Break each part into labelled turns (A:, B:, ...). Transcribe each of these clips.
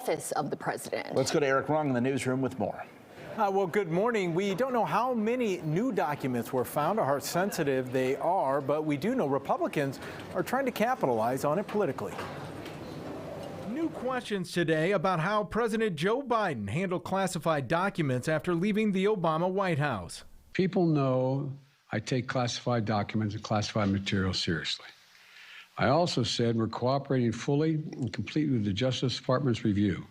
A: office of the president.
B: Let's go to Eric Rung in the newsroom with more.
C: Well, good morning. We don't know how many new documents were found or how sensitive they are, but we do know Republicans are trying to capitalize on it politically. New questions today about how President Joe Biden handled classified documents after leaving the Obama White House.
D: People know I take classified documents and classified material seriously. I also said we're cooperating fully and completely with the Justice Department's review.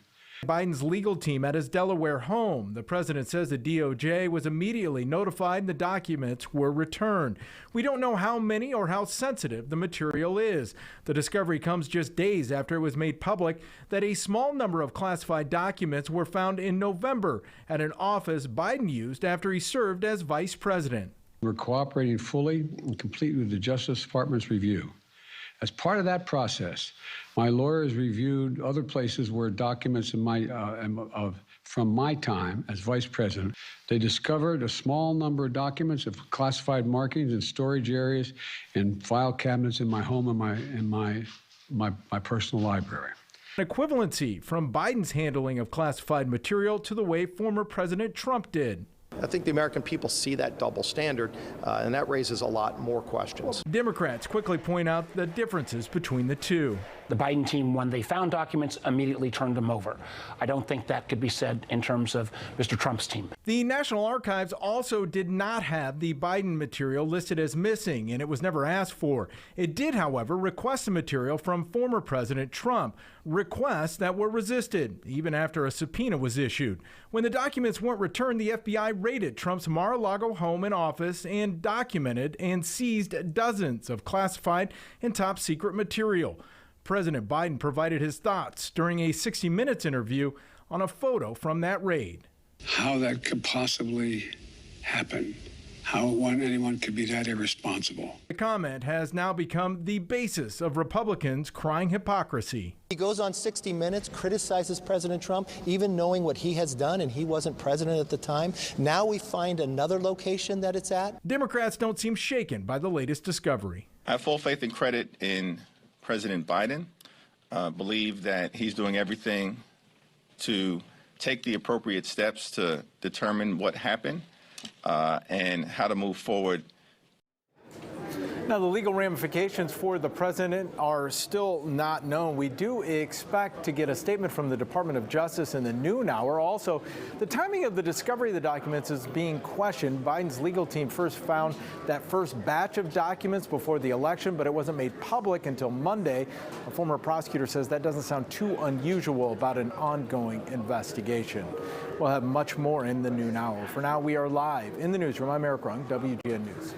C: Biden's legal team at his Delaware home. The president says the DOJ was immediately notified and the documents were returned. We don't know how many or how sensitive the material is. The discovery comes just days after it was made public that a small number of classified documents were found in November at an office Biden used after he served as vice president.
D: We're cooperating fully and completely with the Justice Department's review. As part of that process, my lawyers reviewed other places where documents from my time as vice president. They discovered a small number of documents of classified markings in storage areas and file cabinets in my home and my personal library.
C: Equivalency from Biden's handling of classified material to the way former President Trump did.
E: I think the American people see that double standard, and that raises a lot more questions.
C: Democrats quickly point out the differences between the two.
F: The Biden team, when they found documents, immediately turned them over. I don't think that could be said in terms of Mr. Trump's team.
C: The National Archives also did not have the Biden material listed as missing, and it was never asked for. It did, however, request the material from former President Trump, requests that were resisted, even after a subpoena was issued. When the documents weren't returned, the FBI raided Trump's Mar-a-Lago home and office and documented and seized dozens of classified and top-secret material. President Biden provided his thoughts during a 60 Minutes interview on a photo from that raid.
D: How that could possibly happen, how anyone could be that irresponsible.
C: The comment has now become the basis of Republicans crying hypocrisy.
E: He goes on 60 Minutes, criticizes President Trump, even knowing what he has done, and he wasn't president at the time. Now we find another location that it's at.
C: Democrats don't seem shaken by the latest discovery.
G: I have full faith and credit in President Biden. Believe that he's doing everything to take the appropriate steps to determine what happened and how to move forward.
C: Now, the legal ramifications for the president are still not known. We do expect to get a statement from the Department of Justice in the noon hour. Also, the timing of the discovery of the documents is being questioned. Biden's legal team first found that first batch of documents before the election, but it wasn't made public until Monday. A former prosecutor says that doesn't sound too unusual about an ongoing investigation. We'll have much more in the noon hour. For now, we are live in the newsroom. I'm Eric Rung, WGN News.